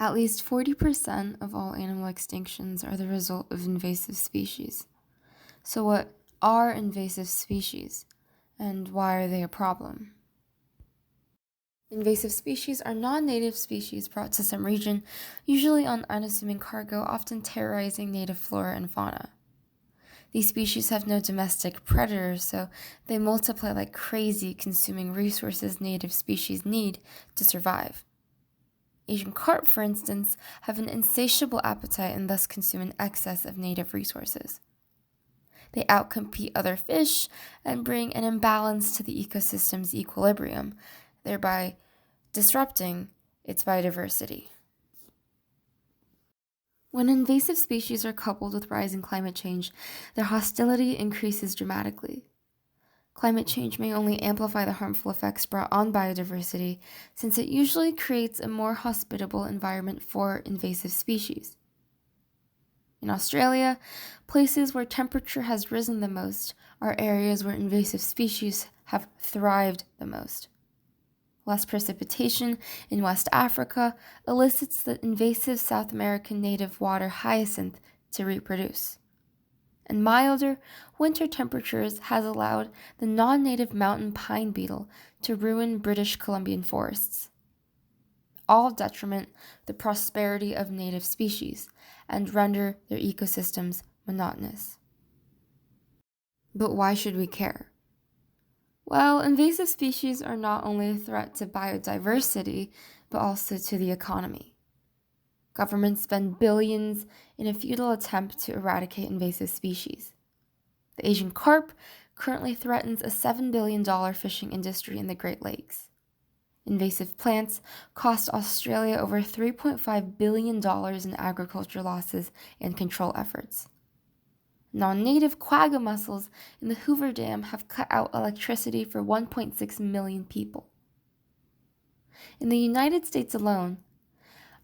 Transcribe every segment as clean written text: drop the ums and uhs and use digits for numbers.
At least 40% of all animal extinctions are the result of invasive species. So what are invasive species, and why are they a problem? Invasive species are non-native species brought to some region, usually on unassuming cargo, often terrorizing native flora and fauna. These species have no domestic predators, so they multiply like crazy, consuming resources native species need to survive. Asian carp, for instance, have an insatiable appetite and thus consume an excess of native resources. They outcompete other fish and bring an imbalance to the ecosystem's equilibrium, thereby disrupting its biodiversity. When invasive species are coupled with rising climate change, their hostility increases dramatically. Climate change may only amplify the harmful effects brought on biodiversity, since it usually creates a more hospitable environment for invasive species. In Australia, places where temperature has risen the most are areas where invasive species have thrived the most. Less precipitation in West Africa elicits the invasive South American native water hyacinth to reproduce. And milder winter temperatures has allowed the non-native mountain pine beetle to ruin British Columbian forests, all detriment the prosperity of native species and render their ecosystems monotonous. But why should we care? Well, invasive species are not only a threat to biodiversity, but also to the economy. Governments spend billions in a futile attempt to eradicate invasive species. The Asian carp currently threatens a $7 billion fishing industry in the Great Lakes. Invasive plants cost Australia over $3.5 billion in agriculture losses and control efforts. Non-native quagga mussels in the Hoover Dam have cut out electricity for 1.6 million people. In the United States alone,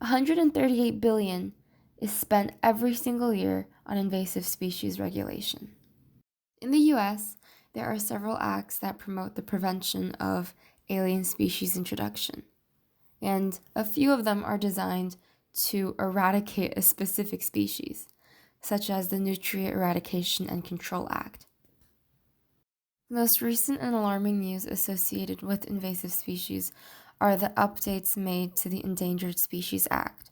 $138 billion is spent every single year on invasive species regulation. In the US, there are several acts that promote the prevention of alien species introduction, and a few of them are designed to eradicate a specific species, such as the Nutrient Eradication and Control Act. The most recent and alarming news associated with invasive species are the updates made to the Endangered Species Act.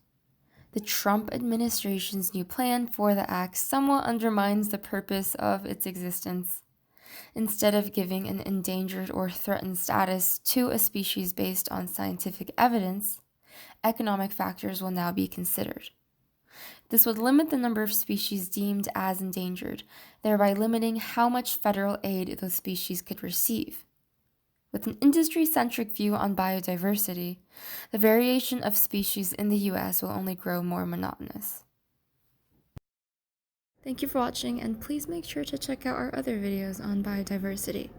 The Trump administration's new plan for the act somewhat undermines the purpose of its existence. Instead of giving an endangered or threatened status to a species based on scientific evidence, economic factors will now be considered. This would limit the number of species deemed as endangered, thereby limiting how much federal aid those species could receive. With an industry-centric view on biodiversity, the variation of species in the US will only grow more monotonous. Thank you for watching, and please make sure to check out our other videos on biodiversity.